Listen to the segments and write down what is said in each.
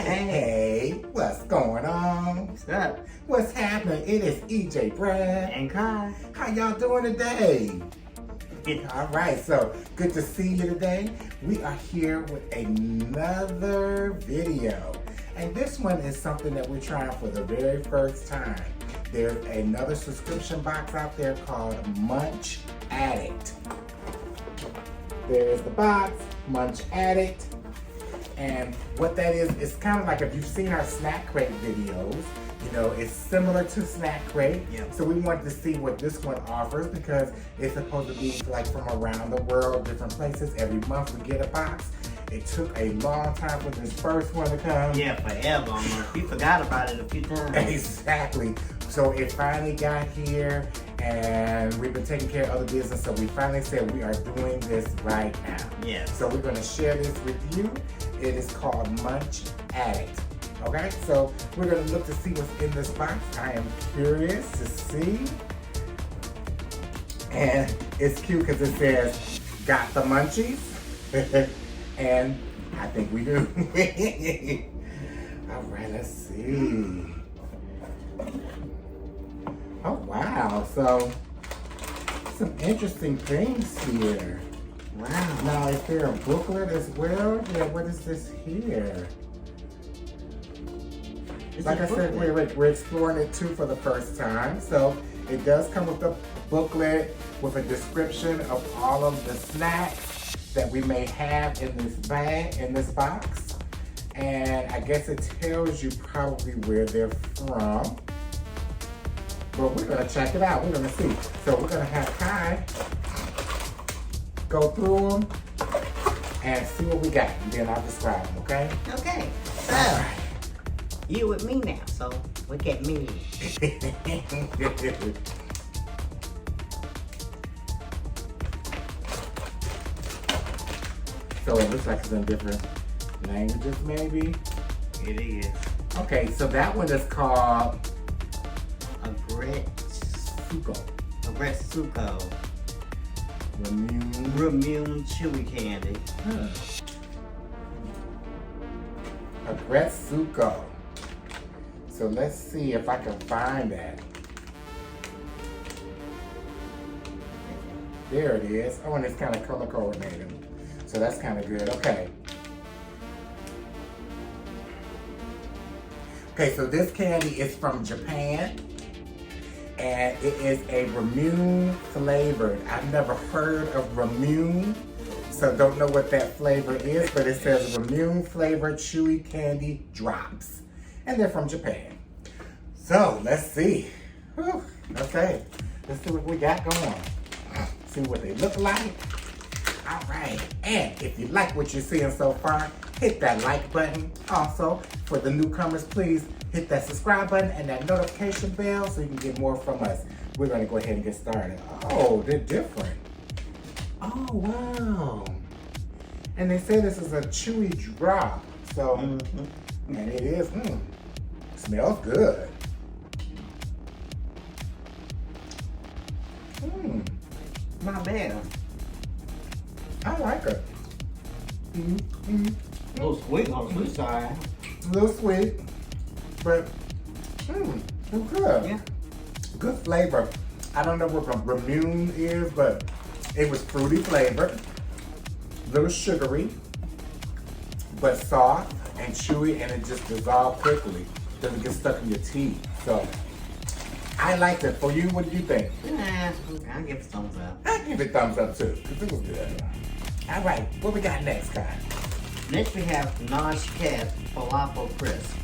Hey, what's going on? What's up? What's happening? It is EJ Brad. And Kai. How y'all doing today? All right, so good to see you today. We are here with another video. And this one is something that we're trying for the very first time. There's another subscription box out there called Munch Addict. There's the box, Munch Addict. And what that is, it's kind of like if you've seen our snack crate videos, you know, it's similar to snack crate. Yep. So we wanted to see what this one offers because it's supposed to be like from around the world, different places. Every month we get a box. It took a long time for this first one to come. Yeah, forever almost. We forgot about it a few times. Exactly. So it finally got here and we've been taking care of other business. So we finally said we are doing this right now. Yes. So we're gonna share this with you. It is called Munch Addict. Okay, so we're gonna look to see what's in this box. I am curious to see. And it's cute because it says, got the munchies? And I think we do. All right, let's see. Oh, wow. So, some interesting things here. Wow. Now, is there a booklet as well? Yeah, what is this here? Like I said, we're exploring it too for the first time. So it does come with a booklet with a description of all of the snacks that we may have in this bag, in this box. And I guess it tells you probably where they're from. But we're gonna check it out. We're gonna see. So we're gonna have Kai go through them and see what we got. And then I'll describe them, okay? Okay. So, All right. you with me now, so look at me. So it looks like it's in different languages, maybe? It is Okay, so that one is called a Suko. Suko. Remune. Remune chewy candy. Suko. So let's see if I can find that. There it is. Oh, and it's kind of color coordinated. So that's kind of good. Okay. Okay, so this candy is from Japan. And it is a Remune flavored. I've never heard of Remune, so don't know what that flavor is, but it says Remune flavored chewy candy drops. And they're from Japan. So let's see. Whew. Okay, let's see what we got going. See what they look like. All right, and if you like what you're seeing so far, hit that like button. Also, for the newcomers, please hit that subscribe button and that notification bell so you can get more from us. We're gonna go ahead and get started. Oh, they're different. Oh, wow. And they say this is a chewy drop. So, and it is, smells good. Not bad. I like it. A little sweet on the sweet side. A little sweet, but it's good. Yeah. Good flavor. I don't know what Remune is, but it was fruity flavored, a little sugary, but soft and chewy, and it just dissolved quickly. Doesn't get stuck in your teeth. So I liked it. For you, what do you think? I'll give it a thumbs up. I give it thumbs up too, because it was good. All right, what we got next, Kai? Next we have Nosh Cast Falafel Crisp.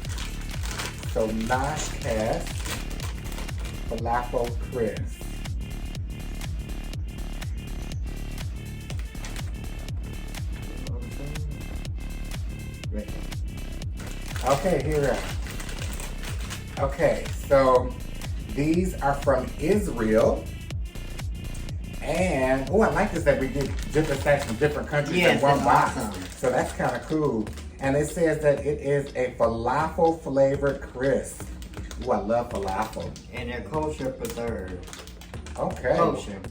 So Nosh Cast Falafel Crisp. Okay, here we are. Okay, so these are from Israel. And, oh, I like this that we get different snacks from different countries in one box. Awesome. So that's kind of cool. And it says that it is a falafel flavored crisp. Oh, I love falafel. And they're kosher preserved. Okay. Kosher.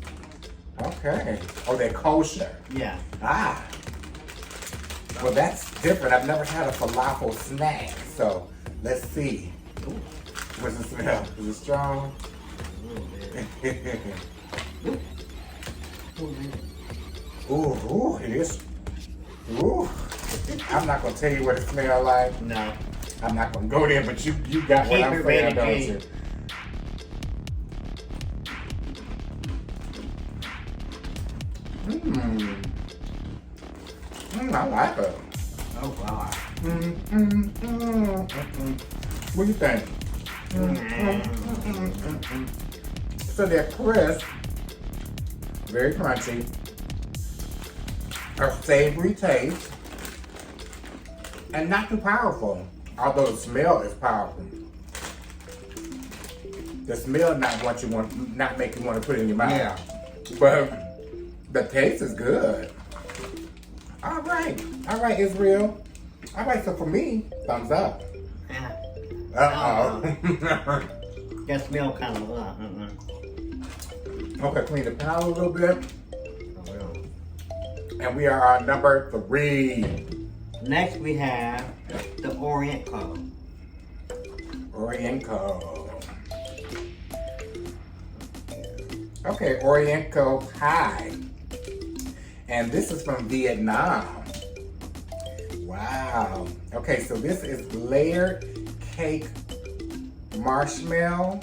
Okay. Oh, they're kosher. Yeah. Ah. Well, that's different. I've never had a falafel snack, so let's see. Ooh. What's the smell? Is it strong? Ooh, it is. Ooh. I'm not gonna tell you what it smells like. No. I'm not gonna go there, but you got what I'm saying, don't you? I like it. Oh God. What do you think? So they're crisp, very crunchy, a savory taste, and not too powerful. Although the smell is powerful. The smell not make you want to put it in your mouth. Yeah. But the taste is good. All right, Israel. All right, so for me, thumbs up. Yeah. That smell kind of Okay, clean the palate a little bit. And we are on number 3. Next we have the Oriental. Okay, Oriental pie. And this is from Vietnam. Wow. Okay, so this is layered cake marshmallow.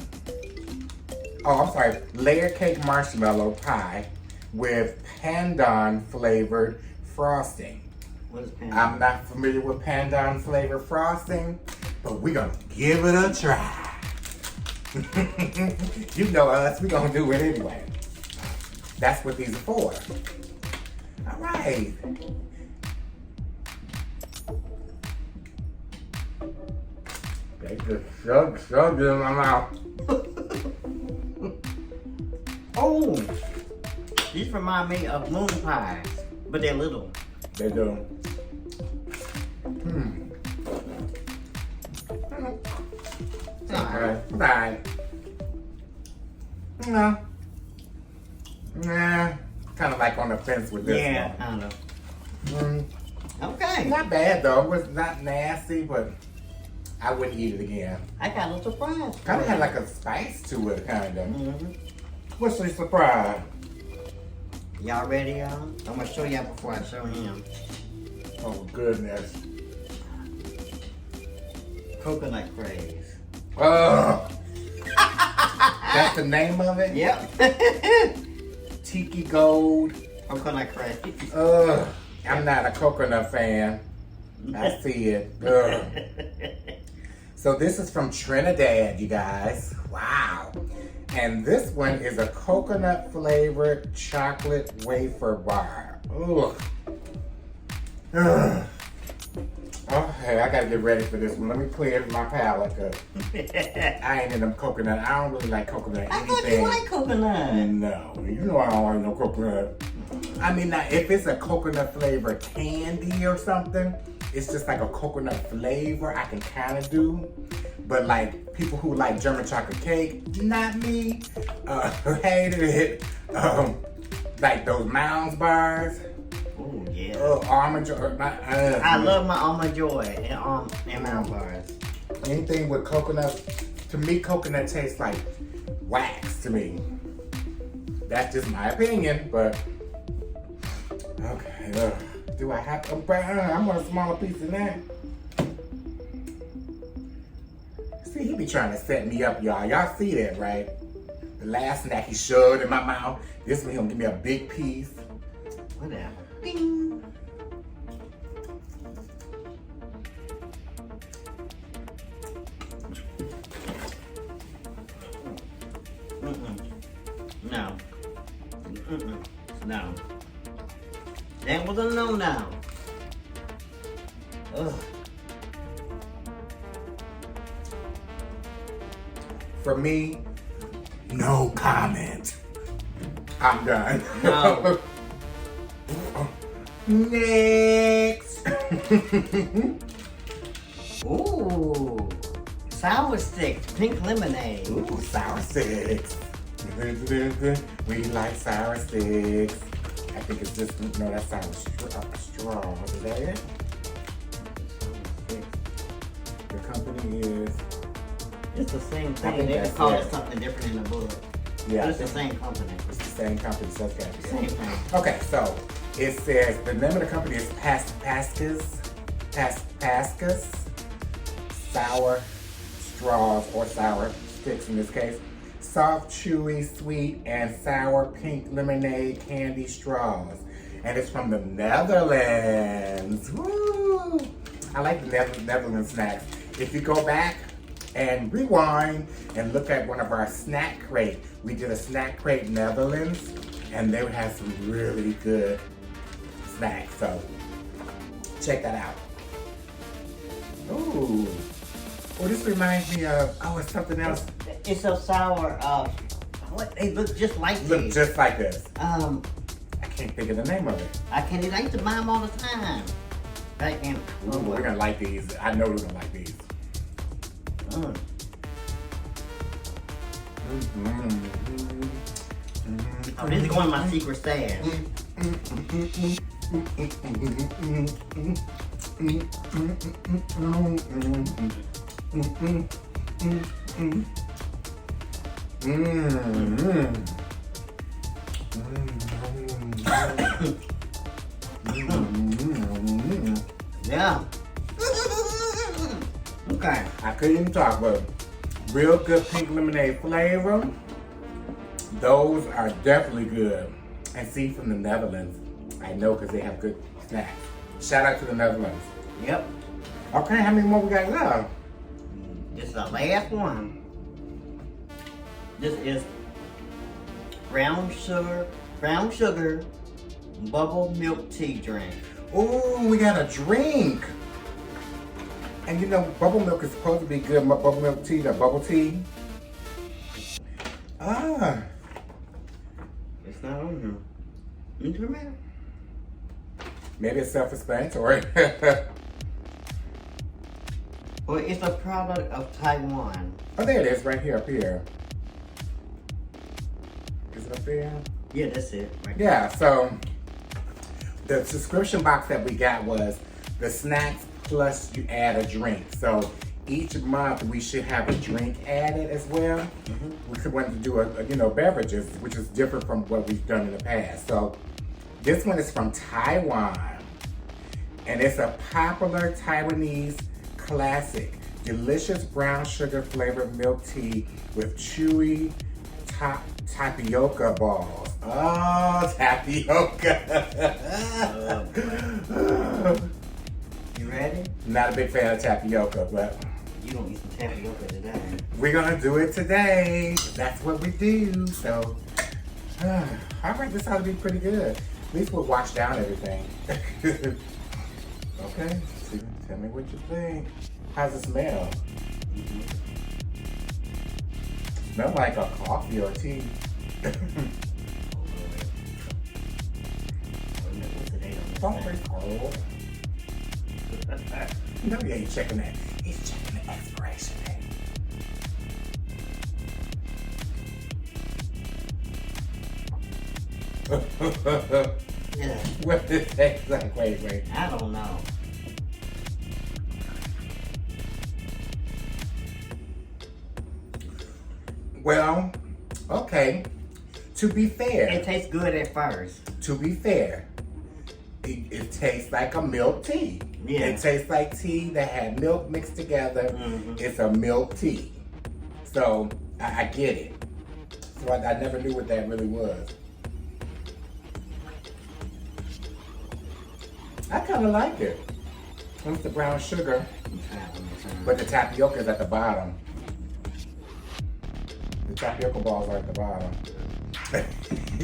Oh, I'm sorry. Layered cake marshmallow pie with pandan flavored frosting. What is pandan? I'm not familiar with pandan flavored frosting, but we're gonna give it a try. You know us, we're gonna do it anyway. That's what these are for. All right. They just shoved it in my mouth. Oh, these remind me of moon pies, but they're little. They do. Alright. No. Nah. Kind of like on the fence with this Yeah, one. kind of. Okay. Not bad though. It was not nasty, but I wouldn't eat it again. I got a surprise. Kind of had like a spice to it, kind of. Mm-hmm. What's the surprise? Y'all ready, y'all? I'm gonna show y'all before I show him. Oh goodness. Coconut craze. That's the name of it? Yep. Tiki Gold. Coconut craze. I'm not a coconut fan. I see it. Ugh. So this is from Trinidad, you guys. Wow. And this one is a coconut flavored chocolate wafer bar. Ugh. Ugh. Okay, I gotta get ready for this one. Let me clear my palate, cause I ain't in them coconut. I don't really like coconut I anything. thought you like coconut. No, you know I don't like no coconut. I mean, now, if it's a coconut flavored candy or something, it's just like a coconut flavor I can kind of do. But like people who like German chocolate cake, not me. Hated it. Like those Mounds bars. Oh yeah. Almond Joy. I love my Almond Joy and Mounds bars. Anything with coconut, to me, coconut tastes like wax to me. That's just my opinion, but okay. Do I have to? I want a smaller piece of that. See, he be trying to set me up, y'all. Y'all see that, right? The last snack he shoved in my mouth. This one, he gonna give me a big piece. Whatever. Ding. No. No. That was a no now. Ugh. For me, no comment. I'm done. No. Next. Ooh. Sour sticks, pink lemonade. Ooh, sour sticks. We like sour sticks. I think it's just, no, that's sour straw. Is that it? the company is. It's the same I thing. think They that's just call it. it something different in the book. Yeah, But it's the same company. it's the same company, so it's got to be Same it. thing. Okay, so it says the name of the company is Pascas Sour Straws, or Sour Sticks in this case. Soft, chewy, sweet, and sour pink lemonade candy straws. And it's from the Netherlands. Woo! I like the Netherlands snacks. If you go back and rewind and look at one of our snack crate, we did a snack crate Netherlands, and they had some really good snacks. So check that out. Ooh. Oh, this reminds me of, it's something else. It's so sour. What? They look just like Look these. just like this. I I can't think of the name of it. can't. I used to buy them all the time. Back in. Ooh, we're gonna like these. I know we're gonna like these. Mm. Oh, this is one of my secret stash. Yeah. Okay. I couldn't even talk, but real good pink lemonade flavor. Those are definitely good. And see, from the Netherlands. I know because they have good snacks. Shout out to the Netherlands. Yep. Okay, how many more we got left? This is the last one. This is brown sugar bubble milk tea drink. Ooh, we got a drink. And you know, bubble milk is supposed to be good. Bubble milk tea, the bubble tea. Ah. It's not on here. You remember? Maybe it's self-explanatory. Well, it's a product of Taiwan. Oh, there it is, right here, up here. Is it up there? Yeah, that's it. Right. Yeah, so the subscription box that we got was the snacks plus you add a drink. So each month we should have a drink added as well. We could want to do a beverages, which is different from what we've done in the past. So this one is from Taiwan, and it's a popular Taiwanese classic, delicious brown sugar flavored milk tea with chewy tapioca balls. Oh, tapioca. You ready? Not a big fan of tapioca, but You don't eat some tapioca today. we're gonna do it today. That's what we do. So, all right, this ought to be pretty good. At least we'll wash down everything. Okay, see, tell me what you think. How's it smell? Smell like a coffee or tea. Don't be cold. No, you ain't checking that. He's checking the expiration date. Yeah. What does it taste like? Wait. I don't know. Well, okay. To be fair, It tastes good at first. it tastes like a milk tea. Yeah. It tastes like tea that had milk mixed together. It's a milk tea. So I get it. So I never knew what that really was. I kind of like it. It's the brown sugar, but the tapioca is at the bottom. The tapioca balls are at the bottom.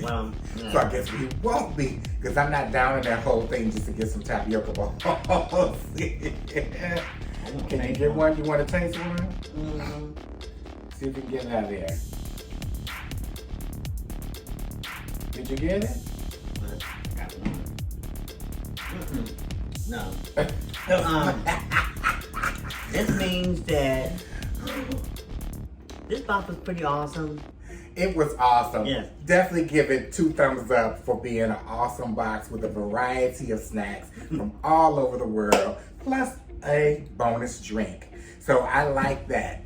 Well, So I guess we won't be, because I'm not down in that whole thing just to get some tapioca balls. Can you get one? You want to taste one? See if you can get it out of there. Did you get it? Got one. No. This means that this box was pretty awesome. It was awesome. Yes. Definitely give it 2 thumbs up for being an awesome box with a variety of snacks from all over the world, plus a bonus drink. So I like that.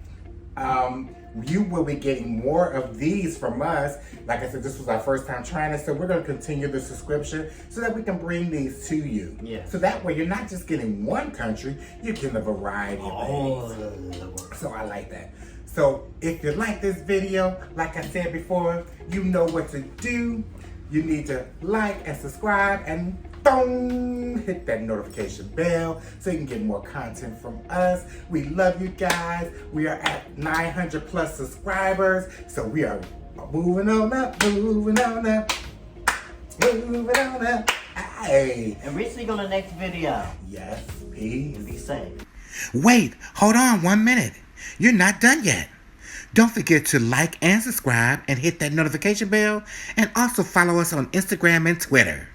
You will be getting more of these from us. Like I said, this was our first time trying it, so we're going to continue the subscription so that we can bring these to you. Yeah. So that way you're not just getting one country, you're getting a variety of things. So I like that. So if you like this video, like I said before, you know what to do. You need to like and subscribe and boom, hit that notification bell so you can get more content from us. We love you guys. We are at 900 plus subscribers, so we are moving on up, moving on up, moving on up. Hey. And we'll see you on the next video. Yes, peace. And be safe. Wait, hold on 1 minute. You're not done yet. Don't forget to like and subscribe and hit that notification bell, and also follow us on Instagram and Twitter.